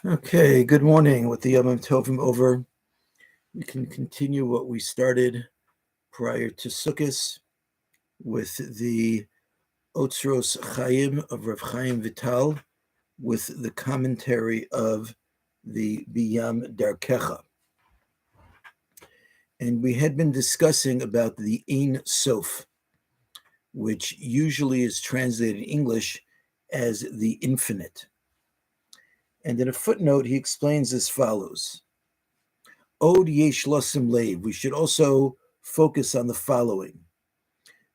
Okay, good morning. With the Yom Tovim over, we can continue what we started prior to Sukkot with the Otzros Chaim of Rav Chaim Vital, with the commentary of the Biyam Darkecha. And we had been discussing about the Ein Sof, which usually is translated in English as the infinite. And in a footnote, he explains as follows. Od yesh losim leiv. We should also focus on the following: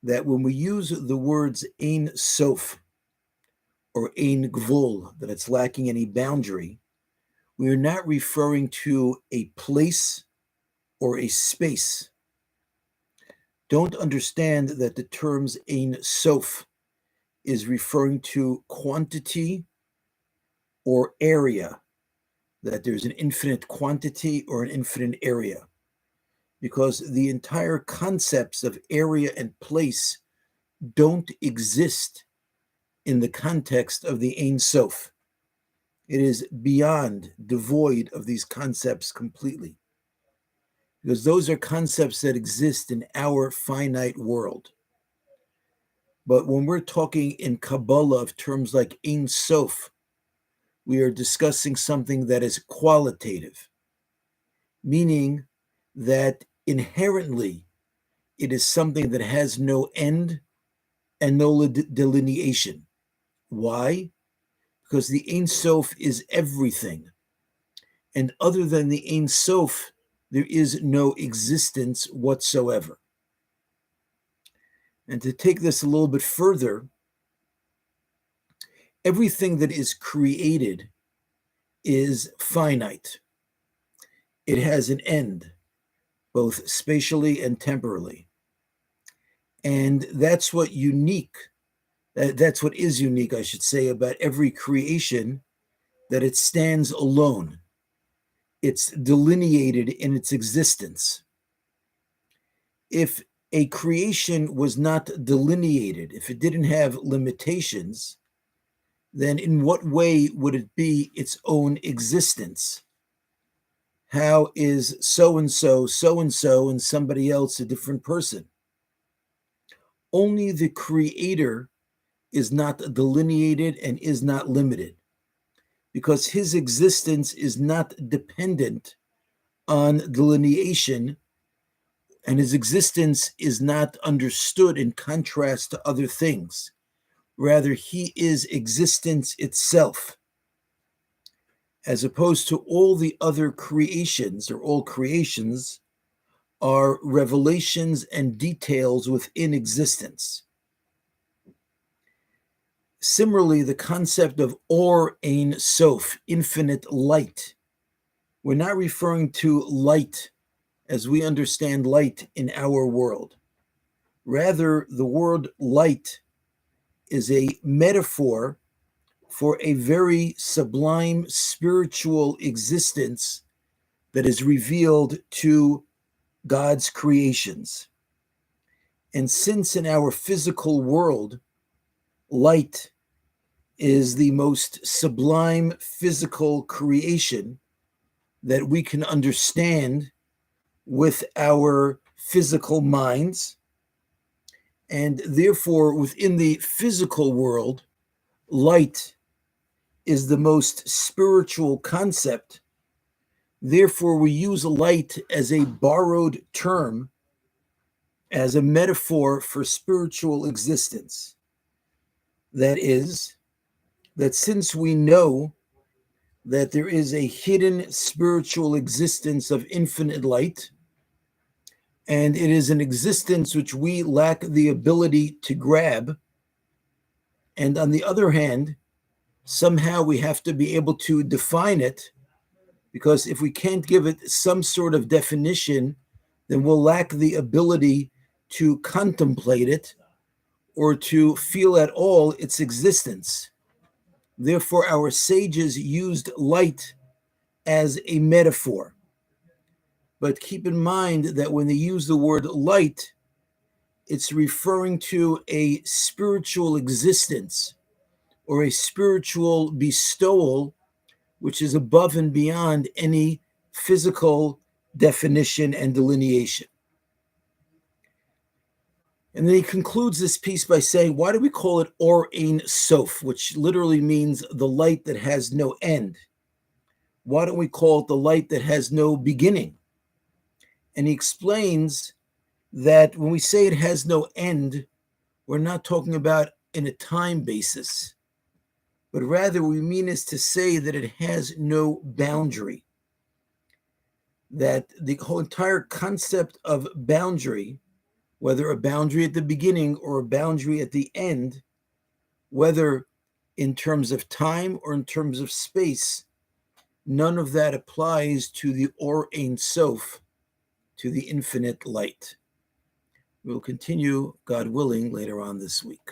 that when we use the words Ein Sof or Ein Gvul, that it's lacking any boundary, we are not referring to a place or a space. Don't understand that the terms Ein Sof is referring to quantity or area, that there's an infinite quantity or an infinite area, because the entire concepts of area and place don't exist in the context of the Ein Sof. It is beyond, devoid of these concepts completely, because those are concepts that exist in our finite world. But when we're talking in Kabbalah of terms like Ein Sof, we are discussing something that is qualitative, meaning that inherently it is something that has no end and no delineation. Why? Because the Ein Sof is everything. And other than the Ein Sof, there is no existence whatsoever. And to take this a little bit further, everything that is created is finite. It has an end, both spatially and temporally. And that's what is unique, I should say, about every creation, that it stands alone. It's delineated in its existence. If a creation was not delineated, if it didn't have limitations, then in what way would it be its own existence? How is so-and-so, so-and-so, and somebody else a different person? Only the Creator is not delineated and is not limited, because his existence is not dependent on delineation, and his existence is not understood in contrast to other things. Rather, he is existence itself, as opposed to all the other creations, or all creations are revelations and details within existence. Similarly, the concept of Or Ein Sof, infinite light, we're not referring to light as we understand light in our world. Rather, the word light is a metaphor for a very sublime spiritual existence that is revealed to God's creations. And since in our physical world, light is the most sublime physical creation that we can understand with our physical minds, and therefore within the physical world, light is the most spiritual concept. Therefore, we use light as a borrowed term, as a metaphor for spiritual existence. That is, that since we know that there is a hidden spiritual existence of infinite light, and it is an existence which we lack the ability to grab, and on the other hand, somehow we have to be able to define it, because if we can't give it some sort of definition, then we'll lack the ability to contemplate it or to feel at all its existence. Therefore, our sages used light as a metaphor. But keep in mind that when they use the word light, it's referring to a spiritual existence or a spiritual bestowal which is above and beyond any physical definition and delineation. And then he concludes this piece by saying, why do we call it Or Ein Sof, which literally means the light that has no end? Why don't we call it the light that has no beginning? And he explains that when we say it has no end, we're not talking about in a time basis, but rather what we mean is to say that it has no boundary, that the whole entire concept of boundary, whether a boundary at the beginning or a boundary at the end, whether in terms of time or in terms of space, none of that applies to the Or Ein Sof, to the infinite light. We will continue, God willing, later on this week.